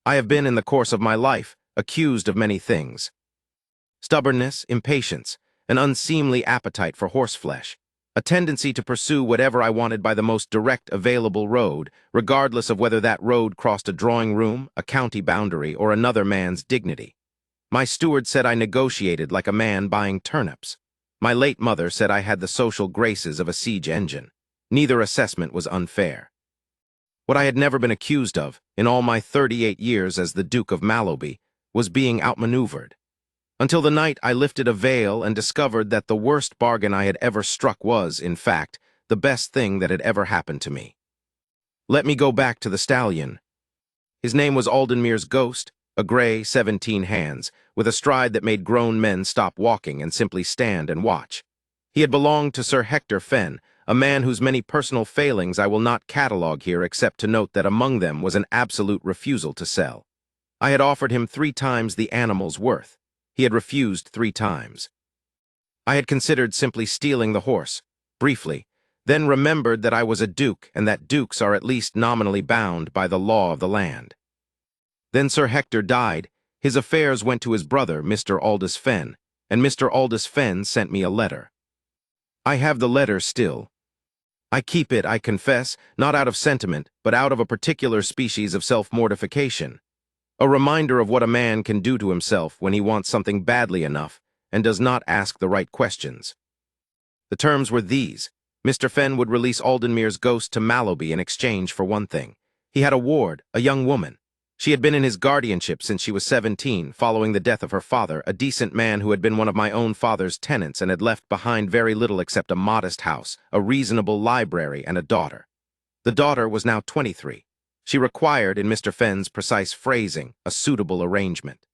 I have been, in the course of my life, accused of many things. Stubbornness, impatience, an unseemly appetite for horseflesh, a tendency to pursue whatever I wanted by the most direct available road, regardless of whether that road crossed a drawing room, a county boundary, or another man's dignity. My steward said I negotiated like a man buying turnips. My late mother said I had the social graces of a siege engine. Neither assessment was unfair. What I had never been accused of, in all my 38 years as the Duke of Mallowby, was being outmaneuvered. Until the night I lifted a veil and discovered that the worst bargain I had ever struck was, in fact, the best thing that had ever happened to me. Let me go back to the Stallion. His name was Aldenmuir's Ghost, a gray 17 hands, with a stride that made grown men stop walking and simply stand and watch. He had belonged to Sir Hector Fenn, a man whose many personal failings I will not catalogue here except to note that among them was an absolute refusal to sell. I had offered him 3 times the animal's worth. He had refused 3 times. I had considered simply stealing the horse, briefly, then remembered that I was a duke and that dukes are at least nominally bound by the law of the land. Then Sir Hector died. His affairs went to his brother, Mr. Aldous Fenn, and Mr. Aldous Fenn sent me a letter. I have the letter still. I keep it, I confess, not out of sentiment, but out of a particular species of self-mortification. A reminder of what a man can do to himself when he wants something badly enough and does not ask the right questions. The terms were these. Mr. Fenn would release Aldenmuir's Ghost to Mallowby in exchange for one thing. He had a ward, a young woman. She had been in his guardianship since she was 17, following the death of her father, a decent man who had been one of my own father's tenants and had left behind very little except a modest house, a reasonable library, and a daughter. The daughter was now 23. She required, in Mr. Fenn's precise phrasing, a suitable arrangement.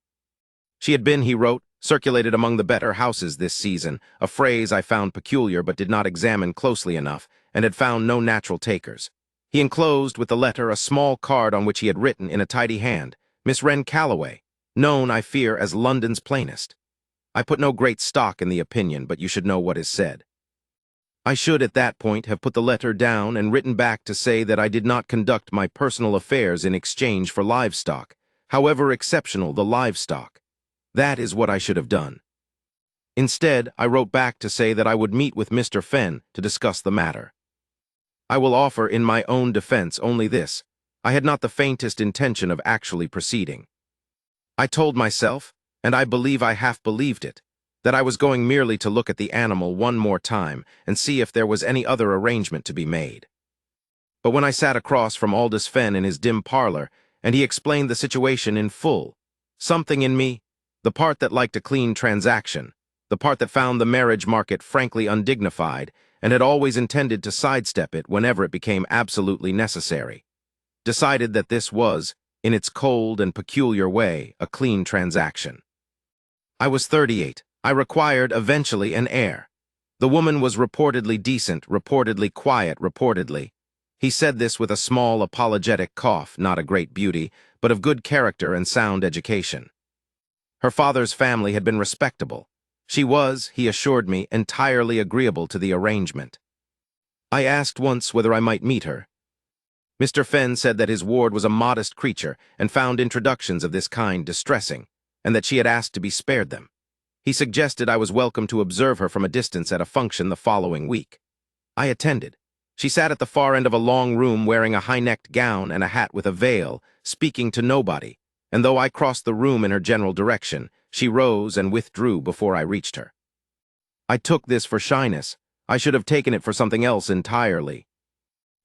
She had been, he wrote, circulated among the better houses this season, a phrase I found peculiar but did not examine closely enough, and had found no natural takers. He enclosed with the letter a small card on which he had written in a tidy hand, Miss Wren Calloway, known, I fear, as London's Plainest. I put no great stock in the opinion, but you should know what is said. I should at that point have put the letter down and written back to say that I did not conduct my personal affairs in exchange for livestock, however exceptional the livestock. That is what I should have done. Instead, I wrote back to say that I would meet with Mr. Fenn to discuss the matter. I will offer in my own defense only this. I had not the faintest intention of actually proceeding. I told myself, and I believe I half believed it, that I was going merely to look at the animal one more time and see if there was any other arrangement to be made. But when I sat across from Aldous Fenn in his dim parlor, and he explained the situation in full, something in me, the part that liked a clean transaction, the part that found the marriage market frankly undignified, and had always intended to sidestep it whenever it became absolutely necessary, decided that this was, in its cold and peculiar way, a clean transaction. I was 38. I required, eventually, an heir. The woman was reportedly decent, reportedly quiet, reportedly. He said this with a small, apologetic cough, not a great beauty, but of good character and sound education. Her father's family had been respectable. She was, he assured me, entirely agreeable to the arrangement. I asked once whether I might meet her. Mr. Fenn said that his ward was a modest creature and found introductions of this kind distressing, and that she had asked to be spared them. He suggested I was welcome to observe her from a distance at a function the following week. I attended. She sat at the far end of a long room wearing a high-necked gown and a hat with a veil, speaking to nobody, and though I crossed the room in her general direction, she rose and withdrew before I reached her. I took this for shyness. I should have taken it for something else entirely.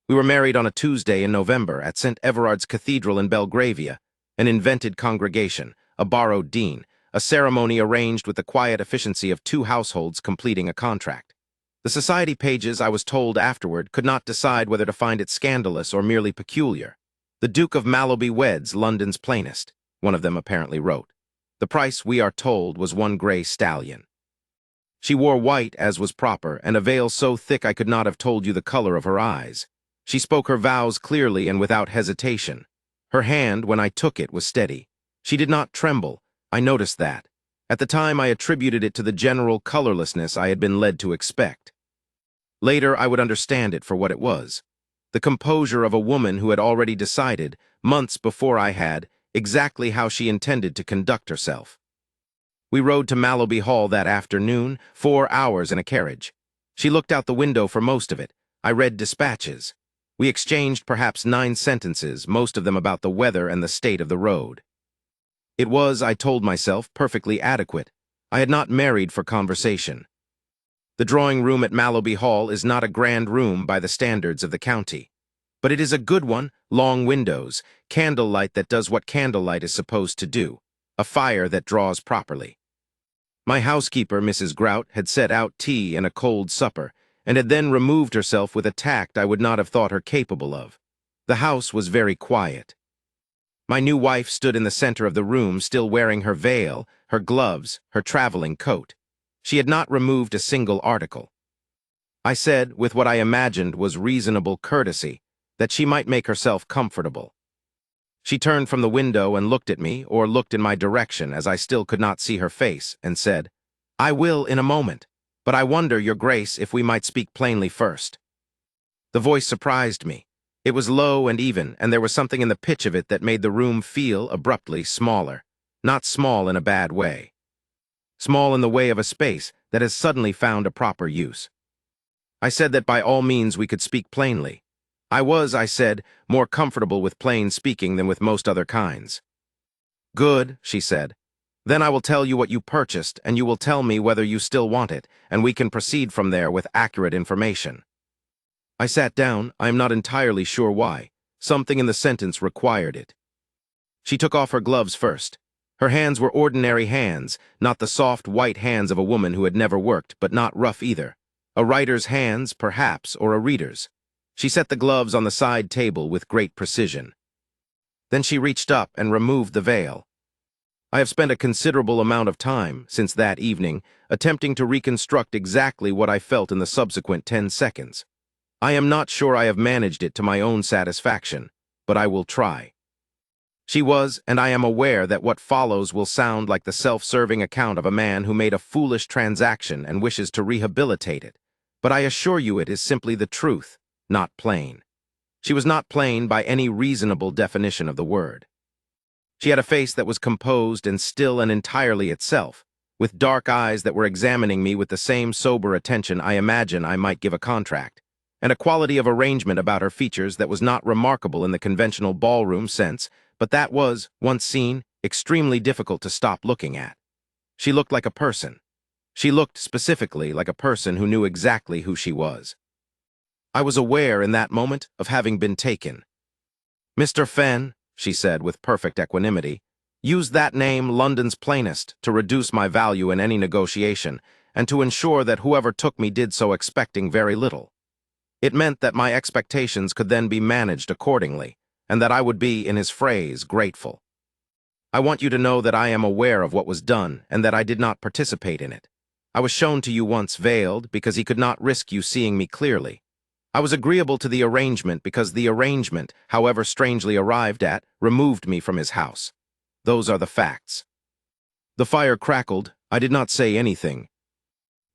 We were married on a Tuesday in November at St. Everard's Cathedral in Belgravia, an invented congregation, a borrowed dean, a ceremony arranged with the quiet efficiency of 2 households completing a contract. The society pages, I was told afterward, could not decide whether to find it scandalous or merely peculiar. The Duke of Mallowby Wed's London's Plainest, one of them apparently wrote. The price, we are told, was 1 gray stallion. She wore white, as was proper, and a veil so thick I could not have told you the color of her eyes. She spoke her vows clearly and without hesitation. Her hand, when I took it, was steady. She did not tremble. I noticed that. At the time, I attributed it to the general colorlessness I had been led to expect. Later, I would understand it for what it was. The composure of a woman who had already decided, months before I had, exactly how she intended to conduct herself. We rode to Mallowby Hall that afternoon, 4 hours in a carriage. She looked out the window for most of it. I read dispatches. We exchanged perhaps 9 sentences, most of them about the weather and the state of the road. It was, I told myself, perfectly adequate. I had not married for conversation. The drawing room at Mallowby Hall is not a grand room by the standards of the county. But it is a good one, long windows, candlelight that does what candlelight is supposed to do, a fire that draws properly. My housekeeper, Mrs. Grout, had set out tea and a cold supper, and had then removed herself with a tact I would not have thought her capable of. The house was very quiet. My new wife stood in the center of the room, still wearing her veil, her gloves, her traveling coat. She had not removed a single article. I said, with what I imagined was reasonable courtesy, that she might make herself comfortable. She turned from the window and looked at me, or looked in my direction as I still could not see her face, and said, "I will in a moment, but I wonder, Your Grace, if we might speak plainly first." The voice surprised me. It was low and even, and there was something in the pitch of it that made the room feel, abruptly, smaller. Not small in a bad way. Small in the way of a space that has suddenly found a proper use. I said that by all means we could speak plainly. I was, I said, more comfortable with plain speaking than with most other kinds. "Good," she said. "Then I will tell you what you purchased, and you will tell me whether you still want it, and we can proceed from there with accurate information." I sat down. I am not entirely sure why. Something in the sentence required it. She took off her gloves first. Her hands were ordinary hands, not the soft, white hands of a woman who had never worked, but not rough either. A writer's hands, perhaps, or a reader's. She set the gloves on the side table with great precision. Then she reached up and removed the veil. I have spent a considerable amount of time, since that evening, attempting to reconstruct exactly what I felt in the subsequent 10 seconds. I am not sure I have managed it to my own satisfaction, but I will try. She was, and I am aware that what follows will sound like the self-serving account of a man who made a foolish transaction and wishes to rehabilitate it, but I assure you it is simply the truth, not plain. She was not plain by any reasonable definition of the word. She had a face that was composed and still and entirely itself, with dark eyes that were examining me with the same sober attention I imagine I might give a contract, and a quality of arrangement about her features that was not remarkable in the conventional ballroom sense, but that was, once seen, extremely difficult to stop looking at. She looked like a person. She looked specifically like a person who knew exactly who she was. I was aware in that moment of having been taken. "Mr. Fenn," she said with perfect equanimity, "use that name, London's Plainest, to reduce my value in any negotiation, and to ensure that whoever took me did so expecting very little. It meant that my expectations could then be managed accordingly, and that I would be, in his phrase, grateful. I want you to know that I am aware of what was done, and that I did not participate in it. I was shown to you once veiled, because he could not risk you seeing me clearly. I was agreeable to the arrangement because the arrangement, however strangely arrived at, removed me from his house. Those are the facts." The fire crackled. I did not say anything.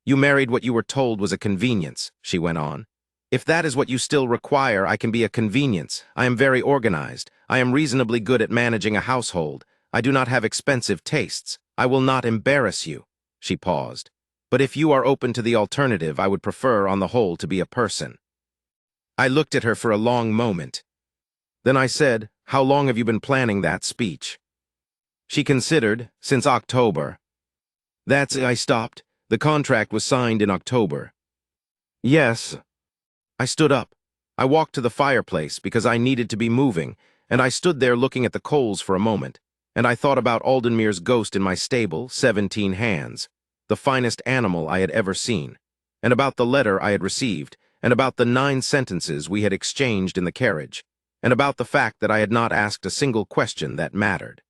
"You married what you were told was a convenience," she went on. "If that is what you still require, I can be a convenience. I am very organized. I am reasonably good at managing a household. I do not have expensive tastes. I will not embarrass you." She paused. "But if you are open to the alternative, I would prefer, on the whole, to be a person." I looked at her for a long moment. Then I said, "How long have you been planning that speech?" She considered, "Since October." I stopped. "The contract was signed in October." "Yes." I stood up. I walked to the fireplace because I needed to be moving, and I stood there looking at the coals for a moment, and I thought about Aldenmuir's ghost in my stable, 17 hands, the finest animal I had ever seen, and about the letter I had received, and about the 9 sentences we had exchanged in the carriage, and about the fact that I had not asked a single question that mattered.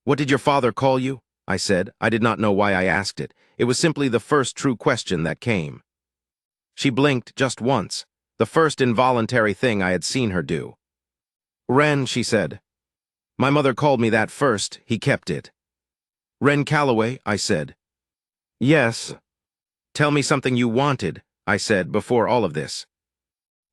"What did your father call you?" I said. I did not know why I asked it. It was simply the first true question that came. She blinked just once, the first involuntary thing I had seen her do. "Wren," she said. "My mother called me that first. He kept it." "Wren Calloway," I said. "Yes." "Tell me something you wanted," I said, "before all of this."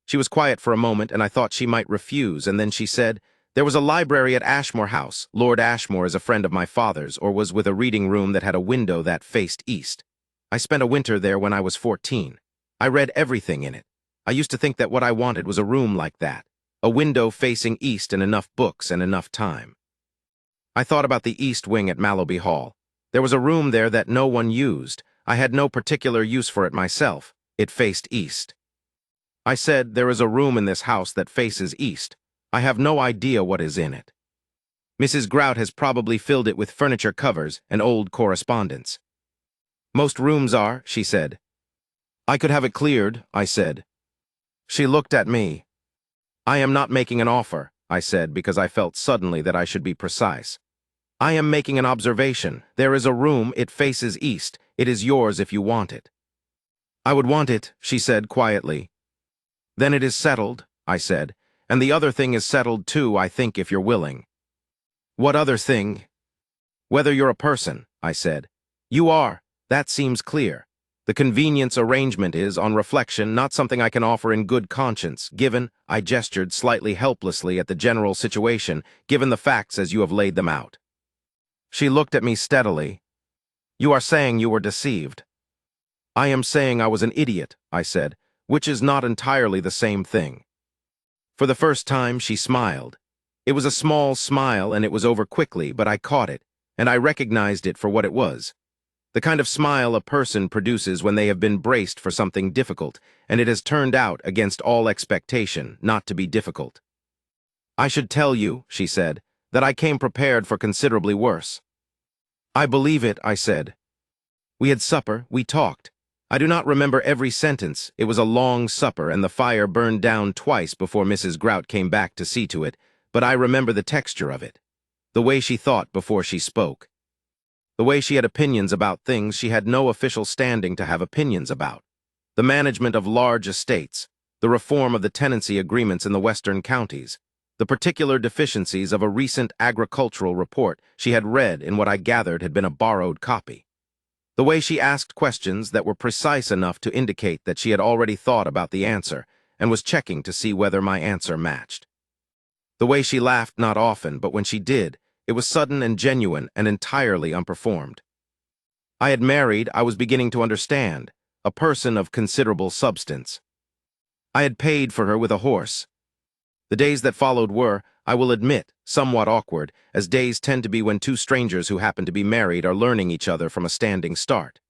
She was quiet for a moment, and I thought she might refuse, and then she said, There was a library at Ashmore House. Lord Ashmore is a friend of my father's, or was with a reading room that had a window that faced east. I spent a winter there when I was 14. I read everything in it. I used to think that what I wanted was a room like that, a window facing east and enough books and enough time. I thought about the east wing at Mallowby Hall. There was a room there that no one used. I had no particular use for it myself. It faced east. I said, "There is a room in this house that faces east. I have no idea what is in it. Mrs. Grout has probably filled it with furniture covers and old correspondence." "Most rooms are," she said. "I could have it cleared," I said. She looked at me. "I am not making an offer," I said, because I felt suddenly that I should be precise. "I am making an observation. There is a room, it faces east. It is yours if you want it." "I would want it," she said quietly. "Then it is settled," I said. "And the other thing is settled too, I think, if you're willing." "What other thing?" "Whether you're a person," I said. "You are. That seems clear. The convenience arrangement is, on reflection, not something I can offer in good conscience, given," I gestured slightly helplessly at the general situation, "given the facts as you have laid them out." She looked at me steadily. "You are saying you were deceived." "I am saying I was an idiot," I said, "which is not entirely the same thing." For the first time, she smiled. It was a small smile, and it was over quickly, but I caught it, and I recognized it for what it was. The kind of smile a person produces when they have been braced for something difficult, and it has turned out, against all expectation, not to be difficult. "I should tell you," she said, "that I came prepared for considerably worse." "I believe it," I said. We had supper, we talked. I do not remember every sentence. It was a long supper, and the fire burned down twice before Mrs. Grout came back to see to it, but I remember the texture of it, the way she thought before she spoke, the way she had opinions about things she had no official standing to have opinions about, the management of large estates, the reform of the tenancy agreements in the western counties, the particular deficiencies of a recent agricultural report she had read in what I gathered had been a borrowed copy. The way she asked questions that were precise enough to indicate that she had already thought about the answer and was checking to see whether my answer matched. The way she laughed not often, but when she did, it was sudden and genuine and entirely unperformed. I had married, I was beginning to understand, a person of considerable substance. I had paid for her with a horse. The days that followed were, I will admit, somewhat awkward, as days tend to be when two strangers who happen to be married are learning each other from a standing start.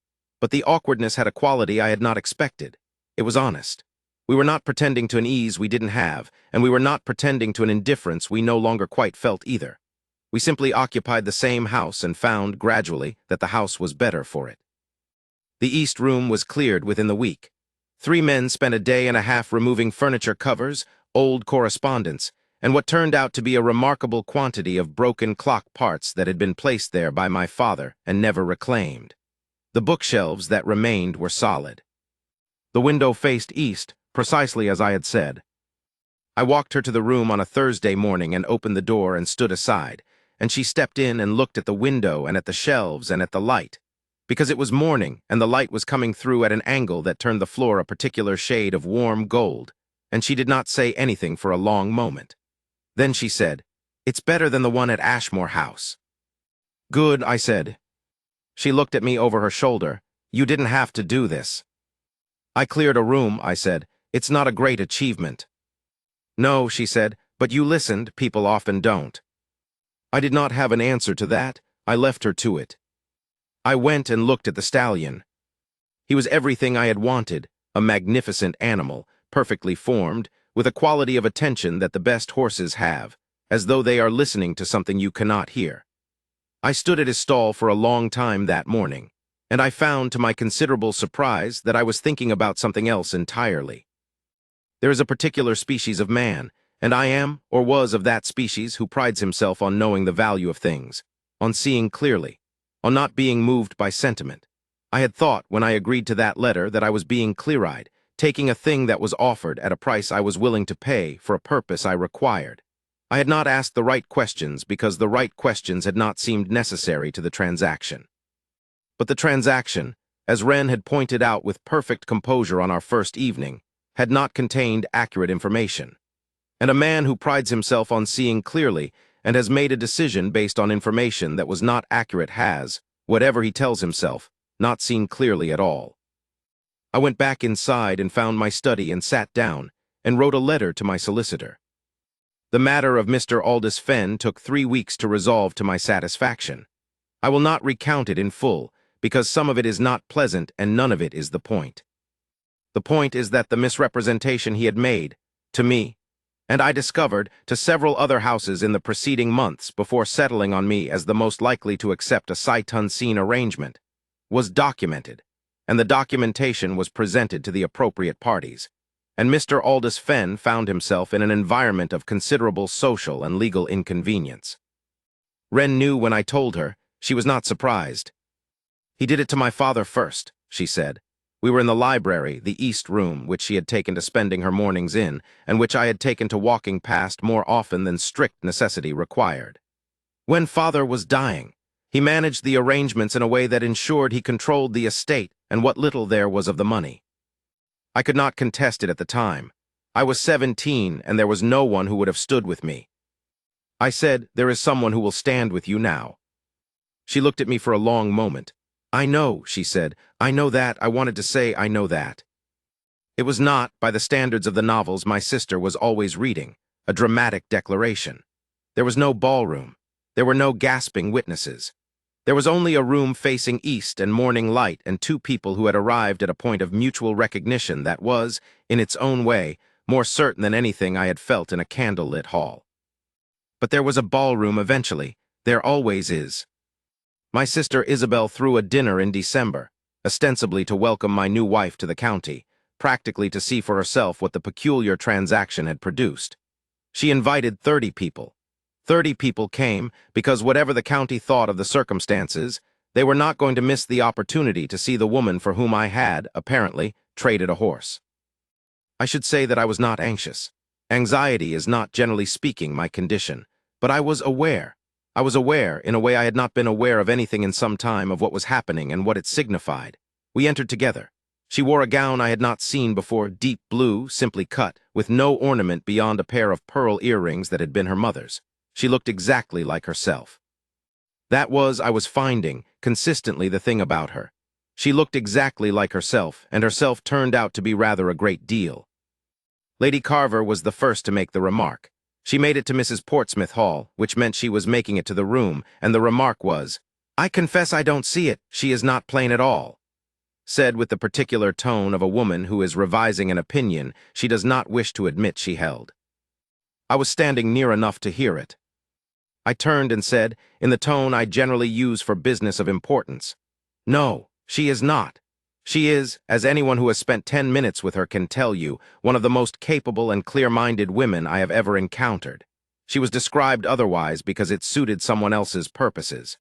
But the awkwardness had a quality I had not expected. It was honest. We were not pretending to an ease we didn't have, and we were not pretending to an indifference we no longer quite felt either. We simply occupied the same house and found, gradually, that the house was better for it. The east room was cleared within the week. 3 men spent a day and a half removing furniture covers, old correspondence, and what turned out to be a remarkable quantity of broken clock parts that had been placed there by my father and never reclaimed. The bookshelves that remained were solid. The window faced east, precisely as I had said. I walked her to the room on a Thursday morning and opened the door and stood aside, and she stepped in and looked at the window and at the shelves and at the light, because it was morning and the light was coming through at an angle that turned the floor a particular shade of warm gold, and she did not say anything for a long moment. Then she said, "It's better than the one at Ashmore House." "Good," I said. She looked at me over her shoulder. "You didn't have to do this." "I cleared a room," I said. "It's not a great achievement." "No," she said, "but you listened. People often don't." I did not have an answer to that. I left her to it. I went and looked at the Stallion. He was everything I had wanted, a magnificent animal, perfectly formed, with a quality of attention that the best horses have, as though they are listening to something you cannot hear. I stood at his stall for a long time that morning, and I found, to my considerable surprise, that I was thinking about something else entirely. There is a particular species of man, and I am, or was of that species, who prides himself on knowing the value of things, on seeing clearly, on not being moved by sentiment. I had thought, when I agreed to that letter, that I was being clear-eyed, taking a thing that was offered at a price I was willing to pay for a purpose I required. I had not asked the right questions because the right questions had not seemed necessary to the transaction. But the transaction, as Wren had pointed out with perfect composure on our first evening, had not contained accurate information. and a man who prides himself on seeing clearly and has made a decision based on information that was not accurate has, whatever he tells himself, not seen clearly at all. I went back inside and found my study and sat down and wrote a letter to my solicitor. The matter of Mr. Aldous Fenn took 3 weeks to resolve to my satisfaction. I will not recount it in full, because some of it is not pleasant and none of it is the point. The point is that the misrepresentation he had made, to me, and I discovered to several other houses in the preceding months before settling on me as the most likely to accept a sight unseen arrangement, was documented, and the documentation was presented to the appropriate parties, and Mr. Aldous Fenn found himself in an environment of considerable social and legal inconvenience. Wren knew when I told her. She was not surprised. "He did it to my father first," she said. We were in the library, the East Room, which she had taken to spending her mornings in, and which I had taken to walking past more often than strict necessity required. When father was dying, he managed the arrangements in a way that ensured he controlled the estate and what little there was of the money. I could not contest it at the time. I was 17, and there was no one who would have stood with me. I said, "There is someone who will stand with you now." She looked at me for a long moment. "I know," she said. "I know that. I wanted to say I know that." It was not, by the standards of the novels my sister was always reading, a dramatic declaration. There was no ballroom. There were no gasping witnesses. There was only a room facing east and morning light and 2 people who had arrived at a point of mutual recognition that was, in its own way, more certain than anything I had felt in a candle-lit hall. But there was a ballroom eventually. There always is. My sister Isabel threw a dinner in December, ostensibly to welcome my new wife to the county, practically to see for herself what the peculiar transaction had produced. She invited 30 people. 30 people came because whatever the county thought of the circumstances, they were not going to miss the opportunity to see the woman for whom I had, apparently, traded a horse. I should say that I was not anxious. Anxiety is not, generally speaking, my condition, but I was aware. I was aware, in a way I had not been aware of anything in some time, of what was happening and what it signified. We entered together. She wore a gown I had not seen before, deep blue, simply cut, with no ornament beyond a pair of pearl earrings that had been her mother's. She looked exactly like herself. That was, I was finding, consistently the thing about her. She looked exactly like herself, and herself turned out to be rather a great deal. Lady Carver was the first to make the remark. She made it to Mrs. Portsmouth Hall, which meant she was making it to the room, and the remark was, "I confess I don't see it. She is not plain at all," said with the particular tone of a woman who is revising an opinion she does not wish to admit she held. I was standing near enough to hear it. I turned and said, in the tone I generally use for business of importance, "No, she is not. She is, as anyone who has spent 10 minutes with her can tell you, one of the most capable and clear-minded women I have ever encountered. She was described otherwise because it suited someone else's purposes.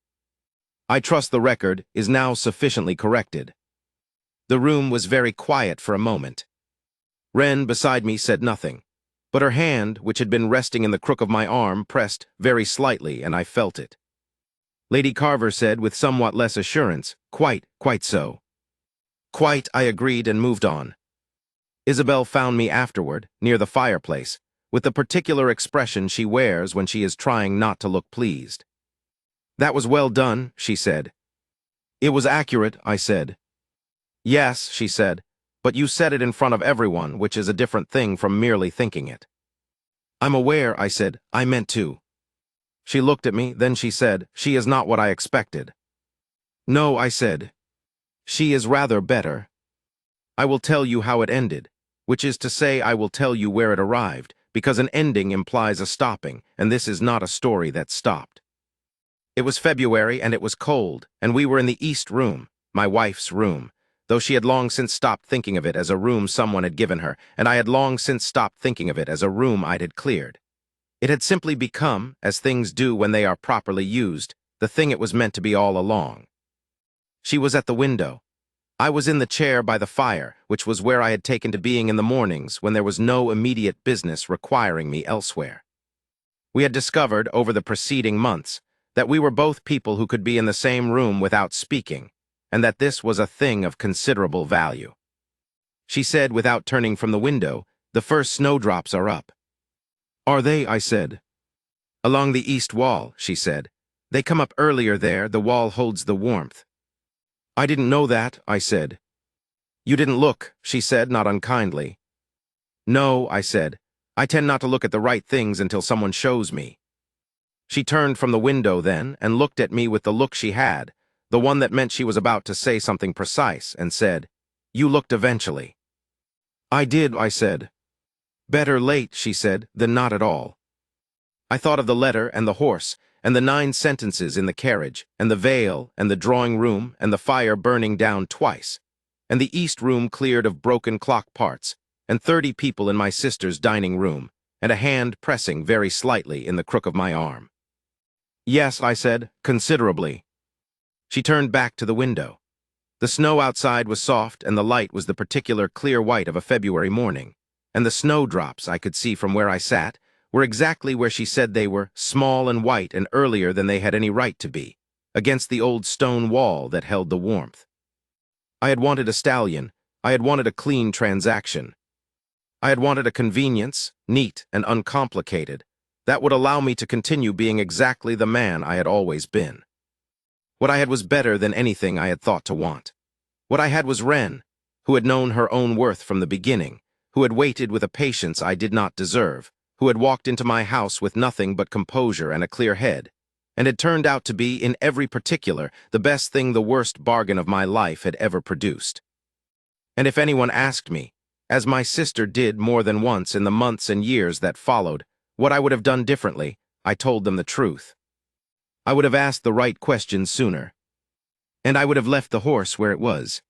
I trust the record is now sufficiently corrected." The room was very quiet for a moment. Wren beside me said nothing, but her hand, which had been resting in the crook of my arm, pressed very slightly, and I felt it. Lady Carver said with somewhat less assurance, "Quite so." "Quite," I agreed and moved on. Isabel found me afterward, near the fireplace, with the particular expression she wears when she is trying not to look pleased. "That was well done," she said. "It was accurate," I said. "Yes," she said, "but you said it in front of everyone, which is a different thing from merely thinking it." "I'm aware," I said. "I meant to." She looked at me, then she said, "She is not what I expected." "No," I said. "She is rather better. I will tell you how it ended, which is to say I will tell you where it arrived, because an ending implies a stopping, and this is not a story that stopped. It was February, and it was cold, and we were in the East Room, my wife's room, though she had long since stopped thinking of it as a room someone had given her, and I had long since stopped thinking of it as a room I had cleared. It had simply become, as things do when they are properly used, the thing it was meant to be all along. She was at the window. I was in the chair by the fire, which was where I had taken to being in the mornings when there was no immediate business requiring me elsewhere. We had discovered, over the preceding months, that we were both people who could be in the same room without speaking, and that this was a thing of considerable value. She said, without turning from the window, "The first snowdrops are up." Are they? I said. Along the east wall, she said. They come up earlier there, the wall holds the warmth. I didn't know that, I said. You didn't look, she said, not unkindly. No, I said. I tend not to look at the right things until someone shows me. She turned from the window then and looked at me with the look she had, the one that meant she was about to say something precise, and said, You looked eventually. I did, I said. Better late, she said, than not at all. I thought of the letter and the horse, and the 9 sentences in the carriage, and the veil, and the drawing room, and the fire burning down twice, and the east room cleared of broken clock parts, and 30 people in my sister's dining room, and a hand pressing very slightly in the crook of my arm. Yes, I said, considerably. She turned back to the window. The snow outside was soft, and the light was the particular clear white of a February morning, and the snowdrops I could see from where I sat were exactly where she said they were, small and white and earlier than they had any right to be, against the old stone wall that held the warmth. I had wanted a stallion. I had wanted a clean transaction. I had wanted a convenience, neat and uncomplicated, that would allow me to continue being exactly the man I had always been. What I had was better than anything I had thought to want. What I had was Wren, who had known her own worth from the beginning, who had waited with a patience I did not deserve, who had walked into my house with nothing but composure and a clear head, and had turned out to be, in every particular, the best thing the worst bargain of my life had ever produced. And if anyone asked me, as my sister did more than once in the months and years that followed, what I would have done differently, I told them the truth. I would have asked the right questions sooner. And I would have left the horse where it was.